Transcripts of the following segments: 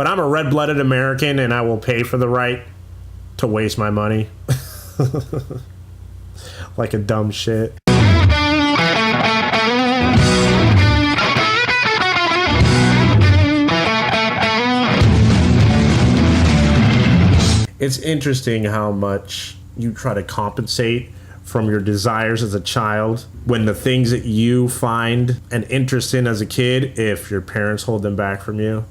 But I'm a red-blooded American, and I will pay for the right to waste my money. Like a dumb shit. It's interesting how much you try to compensate from your desires as a child when the things that you find an interest in as a kid, if your parents hold them back from you.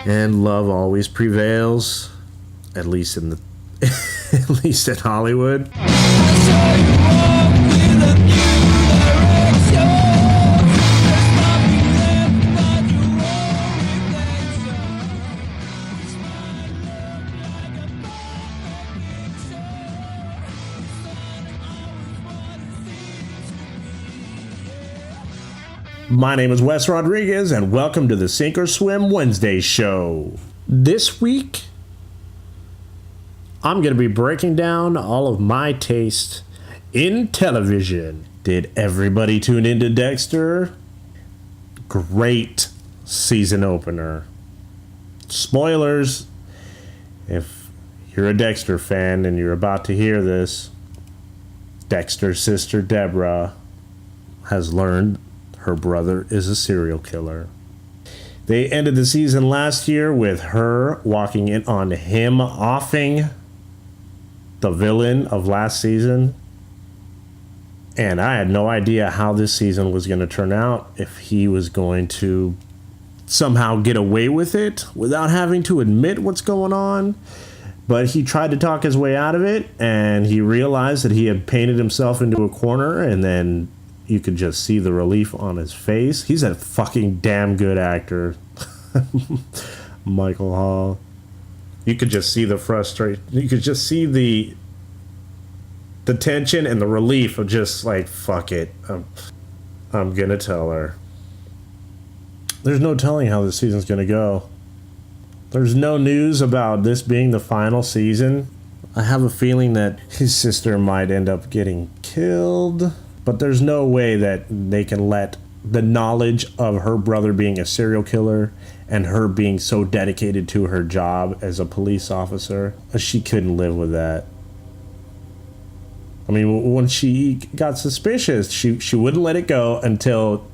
And love always prevails, at least in the at least in Hollywood. My name is Wes Rodriguez, and welcome to the Sink or Swim Wednesday show. This week, I'm going to be breaking down all of my taste in television. Did everybody tune into Dexter? Great season opener. Spoilers, if you're a Dexter fan and you're about to hear this, Dexter's sister Deborah has learned her brother is a serial killer. They ended the season last year with her walking in on him offing the villain of last season. And I had no idea how this season was going to turn out, if he was going to somehow get away with it without having to admit what's going on. But he tried to talk his way out of it, and he realized that he had painted himself into a corner, and then you could just see the relief on his face. He's a fucking damn good actor. Michael Hall. You could just see the frustration. You could just see the tension and the relief of just like, fuck it. I'm gonna tell her. There's no telling how this season's gonna go. There's no news about this being the final season. I have a feeling that his sister might end up getting killed. But there's no way that they can let the knowledge of her brother being a serial killer and her being so dedicated to her job as a police officer, she couldn't live with that. I mean, when she got suspicious, she wouldn't let it go until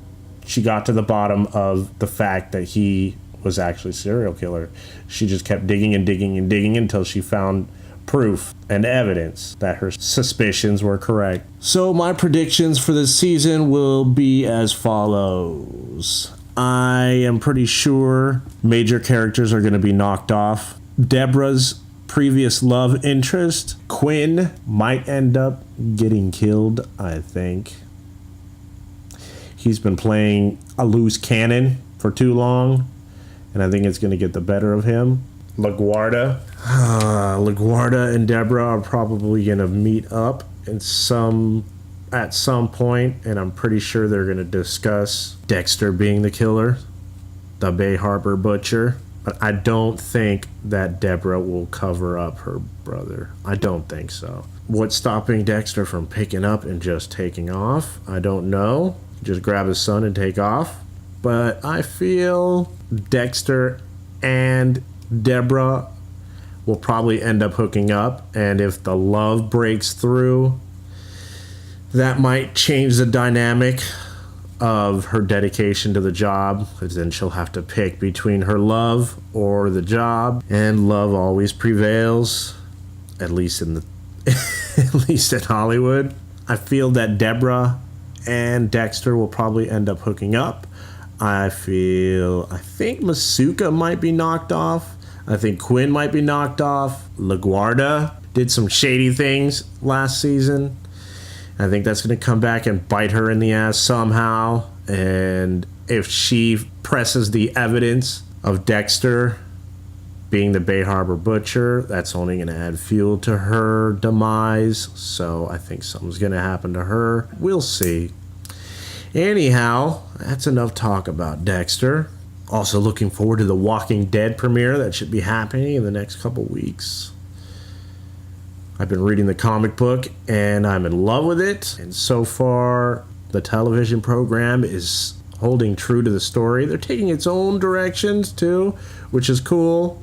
she got to the bottom of the fact that he was actually a serial killer. She just kept digging and digging and digging until she found proof and evidence that her suspicions were correct. So my predictions for this season will be as follows. I am pretty sure major characters are going to be knocked off. Deborah's previous love interest, Quinn, might end up getting killed, I think. He's been playing a loose cannon for too long, and I think it's going to get the better of him. LaGuardia and Deborah are probably going to meet up at some point, and I'm pretty sure they're going to discuss Dexter being the killer, the Bay Harbor butcher. But I don't think that Deborah will cover up her brother. I don't think so. What's stopping Dexter from picking up and just taking off? I don't know. Just grab his son and take off. But I feel Dexter and Deborah will probably end up hooking up, and if the love breaks through, that might change the dynamic of her dedication to the job, because then she'll have to pick between her love or the job, and love always prevails, at least in Hollywood. I feel that Deborah and Dexter will probably end up hooking up. I think Masuka might be knocked off. I think Quinn might be knocked off. LaGuardia did some shady things last season. I think that's going to come back and bite her in the ass somehow. And if she presses the evidence of Dexter being the Bay Harbor butcher, that's only going to add fuel to her demise. So I think something's going to happen to her. We'll see. Anyhow, that's enough talk about Dexter. Also looking forward to the Walking Dead premiere that should be happening in the next couple weeks. I've been reading the comic book and I'm in love with it. And so far, the television program is holding true to the story. They're taking its own directions too, which is cool.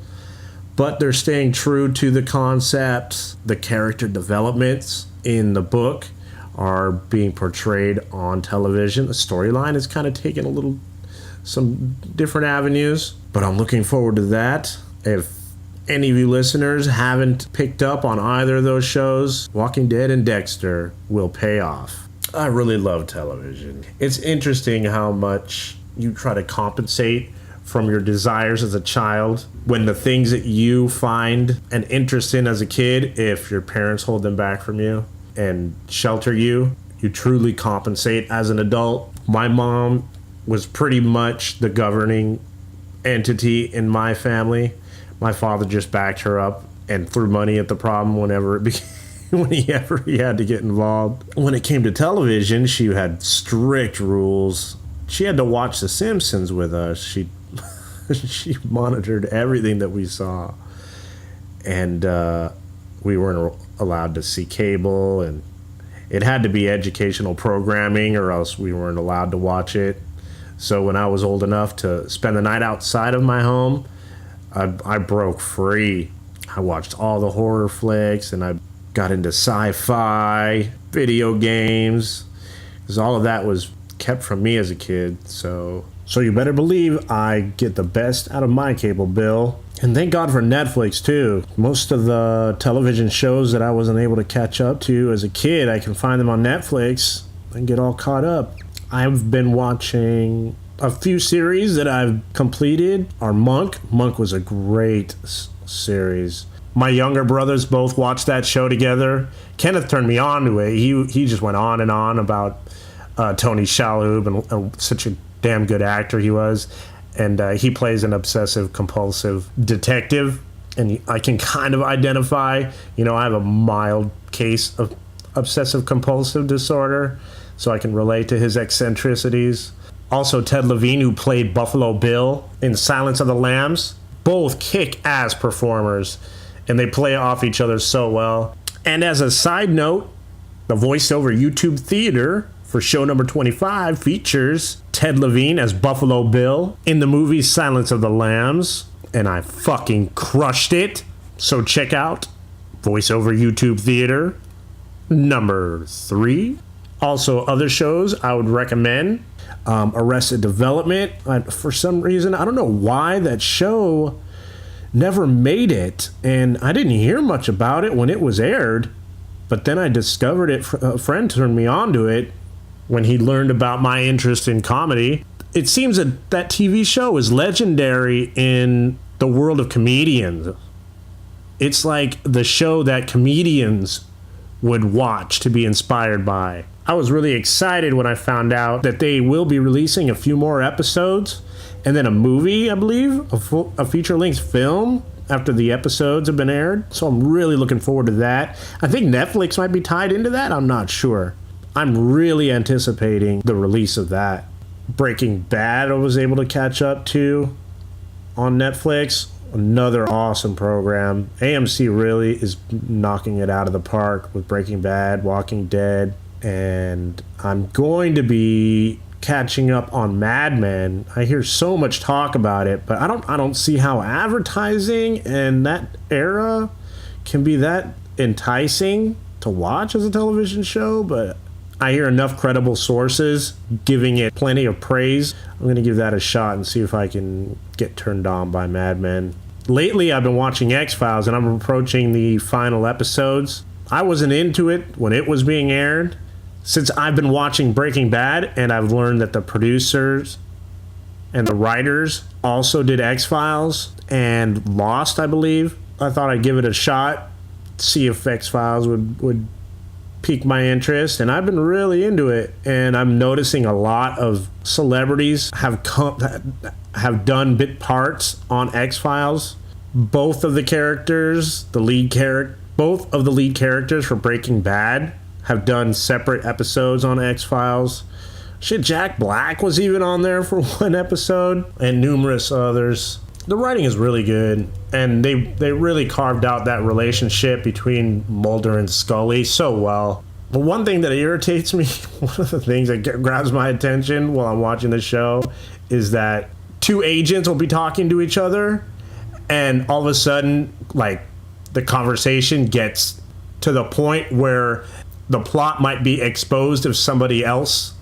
But they're staying true to the concept. The character developments in the book are being portrayed on television. The storyline is kind of taking some different avenues, but I'm looking forward to that. If any of you listeners haven't picked up on either of those shows, Walking Dead and Dexter will pay off. I really love television. It's interesting how much you try to compensate from your desires as a child when the things that you find an interest in as a kid, if your parents hold them back from you and shelter you, you truly compensate as an adult. My mom was pretty much the governing entity in my family. My father just backed her up and threw money at the problem whenever it became, whenever he had to get involved. When it came to television, she had strict rules. She had to watch The Simpsons with us. She monitored everything that we saw. And we weren't allowed to see cable, and it had to be educational programming or else we weren't allowed to watch it. So when I was old enough to spend the night outside of my home, I broke free. I watched all the horror flicks, and I got into sci-fi, video games, because all of that was kept from me as a kid. So you better believe I get the best out of my cable bill. And thank God for Netflix, too. Most of the television shows that I wasn't able to catch up to as a kid, I can find them on Netflix and get all caught up. I've been watching a few series that I've completed. Are Monk. Monk was a great series. My younger brothers both watched that show together. Kenneth turned me on to it. He just went on and on about Tony Shalhoub and such a damn good actor he was. And he plays an obsessive compulsive detective, and I can kind of identify, I have a mild case of obsessive compulsive disorder, so I can relate to his eccentricities. Also, Ted Levine, who played Buffalo Bill in Silence of the Lambs, both kick-ass performers, and they play off each other so well. And as a side note, the VoiceOver YouTube Theater for show number 25 features Ted Levine as Buffalo Bill in the movie Silence of the Lambs, and I fucking crushed it. So check out VoiceOver YouTube Theater number 3. Also, other shows I would recommend, Arrested Development. For some reason, I don't know why that show never made it, and I didn't hear much about it when it was aired, but then I discovered it. A friend turned me on to it when he learned about my interest in comedy. It seems that TV show is legendary in the world of comedians. It's like the show that comedians would watch to be inspired by. I was really excited when I found out that they will be releasing a few more episodes and then a movie, I believe, a feature-length film after the episodes have been aired. So I'm really looking forward to that. I think Netflix might be tied into that. I'm not sure. I'm really anticipating the release of that. Breaking Bad I was able to catch up to on Netflix. Another awesome program. AMC really is knocking it out of the park with Breaking Bad, Walking Dead, and I'm going to be catching up on Mad Men. I hear so much talk about it, but I don't see how advertising and that era can be that enticing to watch as a television show, but I hear enough credible sources giving it plenty of praise. I'm going to give that a shot and see if I can get turned on by Mad Men. Lately, I've been watching X-Files, and I'm approaching the final episodes. I wasn't into it when it was being aired. Since I've been watching Breaking Bad, and I've learned that the producers and the writers also did X-Files and Lost, I believe, I thought I'd give it a shot, see if X-Files would piqued my interest, and I've been really into it. And I'm noticing a lot of celebrities have done bit parts on X-Files. Both of the lead characters for Breaking Bad have done separate episodes on X-Files. Shit, Jack Black was even on there for one episode, and numerous others. The writing is really good, and they really carved out that relationship between Mulder and Scully so well. But one thing that irritates me, one of the things that grabs my attention while I'm watching the show, is that two agents will be talking to each other, and all of a sudden, like, the conversation gets to the point where the plot might be exposed if somebody else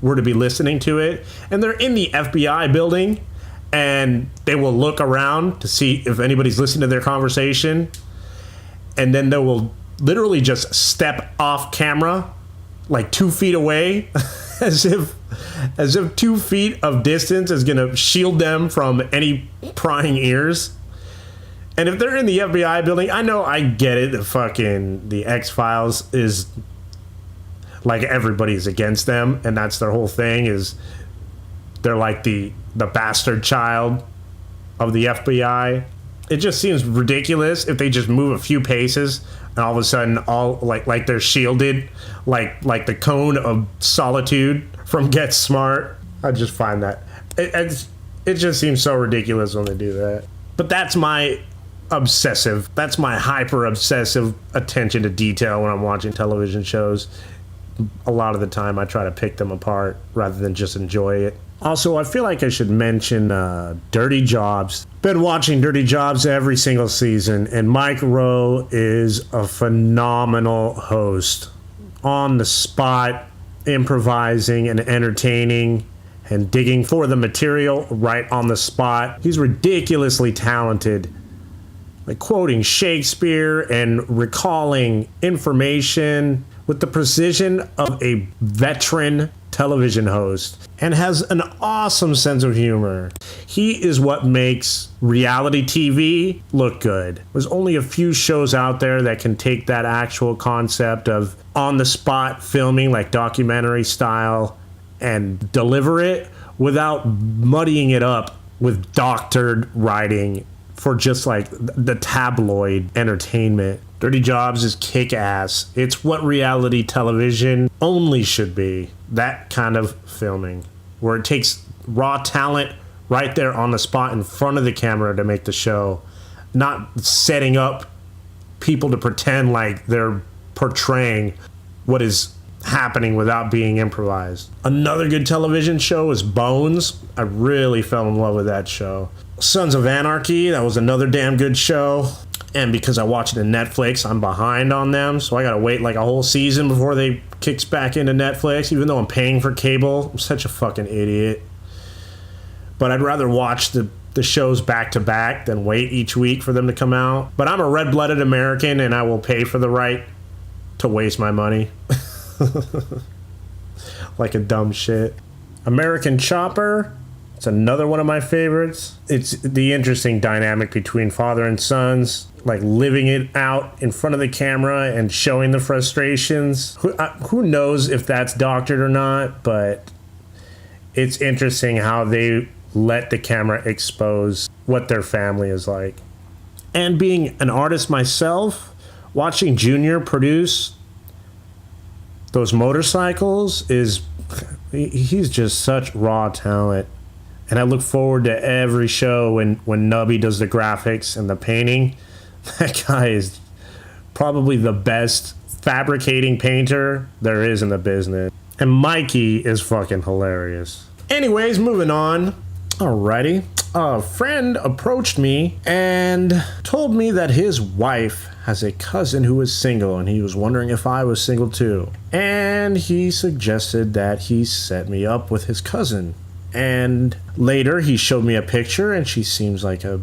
were to be listening to it. And they're in the FBI building, and they will look around to see if anybody's listening to their conversation, and then they will literally just step off camera like 2 feet away as if 2 feet of distance is going to shield them from any prying ears. And if they're in the FBI building, I know, I get it, the X-Files is like everybody's against them, and that's their whole thing, is they're like the bastard child of the FBI. It just seems ridiculous if they just move a few paces and all of a sudden all like they're shielded, like the cone of solitude from Get Smart. I just find that it just seems so ridiculous when they do that. But that's my hyper obsessive attention to detail when I'm watching television shows. A lot of the time I try to pick them apart rather than just enjoy it. Also, I feel like I should mention Dirty Jobs. Been watching Dirty Jobs every single season, and Mike Rowe is a phenomenal host. On the spot, improvising and entertaining and digging for the material right on the spot. He's ridiculously talented, like quoting Shakespeare and recalling information with the precision of a veteran television host, and has an awesome sense of humor. He is what makes reality TV look good. There's only a few shows out there that can take that actual concept of on-the-spot filming, like documentary style, and deliver it without muddying it up with doctored writing for just like the tabloid entertainment. Dirty Jobs is kick-ass. It's what reality television only should be. That kind of filming, where it takes raw talent right there on the spot in front of the camera to make the show, not setting up people to pretend like they're portraying what is happening without being improvised. Another good television show is Bones. I really fell in love with that show. Sons of Anarchy, that was another damn good show. And because I watch it on Netflix, I'm behind on them, so I gotta wait like a whole season before they kicks back into Netflix, even though I'm paying for cable. I'm such a fucking idiot. But I'd rather watch the shows back to back than wait each week for them to come out. But I'm a red-blooded American, and I will pay for the right to waste my money. Like a dumb shit. American Chopper, it's another one of my favorites. It's the interesting dynamic between father and sons, like living it out in front of the camera and showing the frustrations. Who knows if that's doctored or not, but it's interesting how they let the camera expose what their family is like. And being an artist myself, watching Junior produce those motorcycles he's just such raw talent. And I look forward to every show when Nubby does the graphics and the painting. That guy is probably the best fabricating painter there is in the business. And Mikey is fucking hilarious. Anyways, moving on. Alrighty. A friend approached me and told me that his wife has a cousin who is single, and he was wondering if I was single too. And he suggested that he set me up with his cousin. And later he showed me a picture, and she seems like a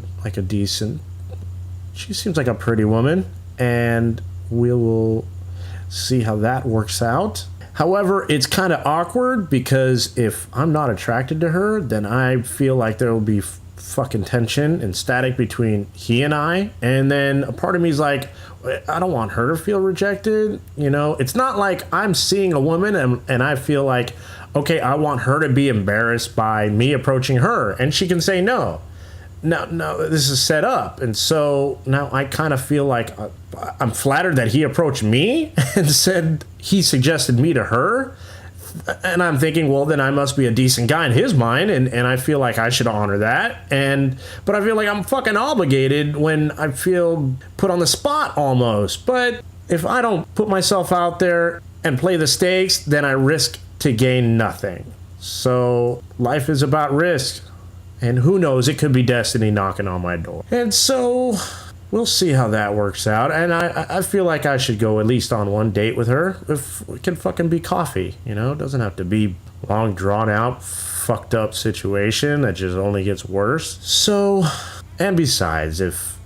pretty woman, and we will see how that works out. However, it's kind of awkward because if I'm not attracted to her, then I feel like there will be fucking tension and static between he and I. And then a part of me is like, I don't want her to feel rejected. You know, it's not like I'm seeing a woman and I feel like, okay, I want her to be embarrassed by me approaching her, and she can say no. No, this is set up. And so now I kind of feel like I'm flattered that he approached me and said he suggested me to her. and I'm thinking, well, then I must be a decent guy in his mind, and I feel like I should honor that. But I feel like I'm fucking obligated when I feel put on the spot almost. But if I don't put myself out there and play the stakes, then I risk to gain nothing. So life is about risk. And who knows, it could be destiny knocking on my door. And so we'll see how that works out. And I feel like I should go at least on one date with her. If it can fucking be coffee, you know? It doesn't have to be long, drawn out, fucked up situation that just only gets worse. So, and besides, if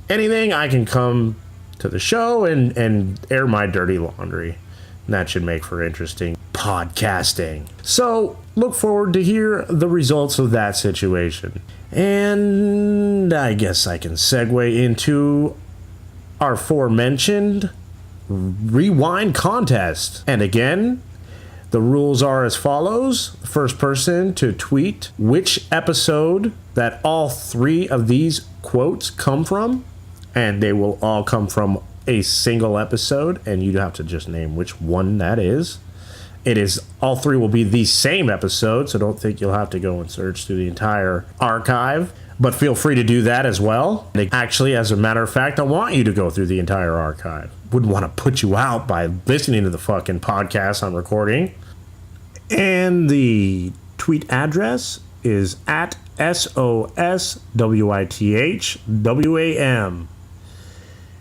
anything, I can come to the show and air my dirty laundry. And that should make for interesting podcasting. So look forward to hear the results of that situation. And I guess I can segue into our aforementioned rewind contest. And again, the rules are as follows. The first person to tweet which episode that all three of these quotes come from, and they will all come from a single episode, and you'd have to just name which one that is. It is, all three will be the same episode, so don't think you'll have to go and search through the entire archive, but feel free to do that as well. Actually, as a matter of fact, I want you to go through the entire archive. Wouldn't want to put you out by listening to the fucking podcast I'm recording. And the tweet address is at SOSWITHWAM.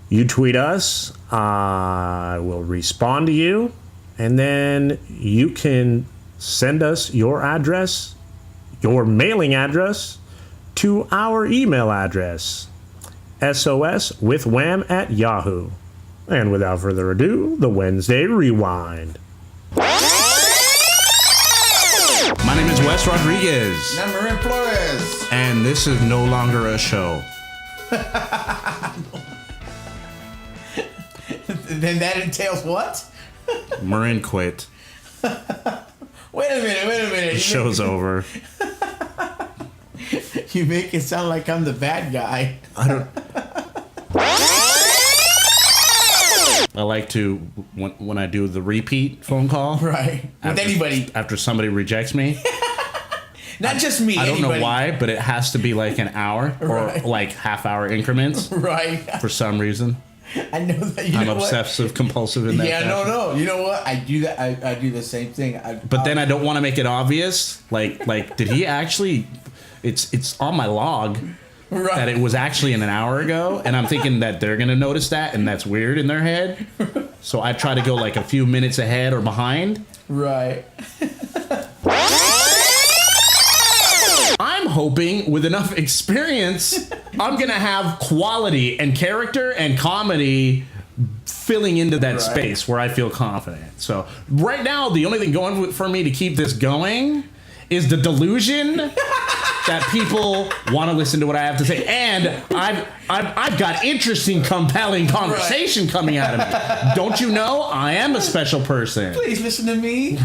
You tweet us, I will respond to you, and then you can send us your address, your mailing address, to our email address, soswithwham@yahoo. And without further ado, the Wednesday Rewind. My name is Wes Rodriguez. And I'm Marin Flores. And this is no longer a show. Then that entails what? Marin quit. Wait a minute. The show's over. You make it sound like I'm the bad guy. I like to, when I do the repeat phone call. Right. With anybody. After somebody rejects me. Not just me, I don't anybody. know why, but it has to be like an hour Right. or like half-hour increments. Right. For some reason. I know that. I'm obsessive compulsive in that Yeah, fashion. no. You know what? I do that. I do the same thing. But then I don't want to make it obvious. Like, did he actually? It's on my log right. that it was actually an hour ago, and I'm thinking that they're gonna notice that, and that's weird in their head. So I try to go like a few minutes ahead or behind. Right. I'm hoping with enough experience, I'm gonna have quality and character and comedy filling into that space where I feel confident. So right now, the only thing going for me to keep this going is the delusion that people want to listen to what I have to say, and I've got interesting, compelling conversation coming out of me. Don't you know? I am a special person. Please listen to me.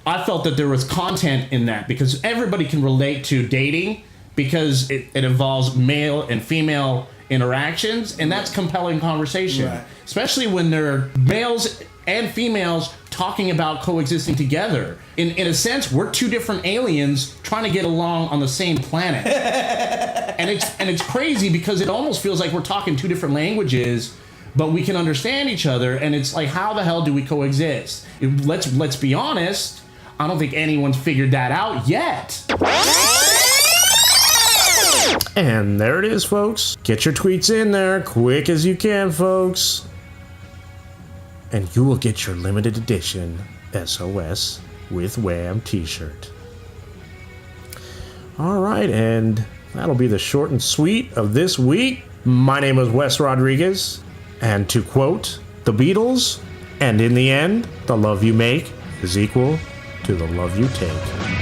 I felt that there was content in that because everybody can relate to dating because it involves male and female interactions, and that's compelling conversation, right. Especially when they're males and females talking about coexisting together. In a sense, we're two different aliens trying to get along on the same planet. and it's crazy because it almost feels like we're talking two different languages, but we can understand each other, and it's like, how the hell do we coexist? Let's be honest, I don't think anyone's figured that out yet. And there it is, folks. Get your tweets in there quick as you can, folks. And you will get your limited edition SOS with Wham t-shirt. All right, and that'll be the short and sweet of this week. My name is Wes Rodriguez, and to quote the Beatles, and in the end, the love you make is equal to the love you take.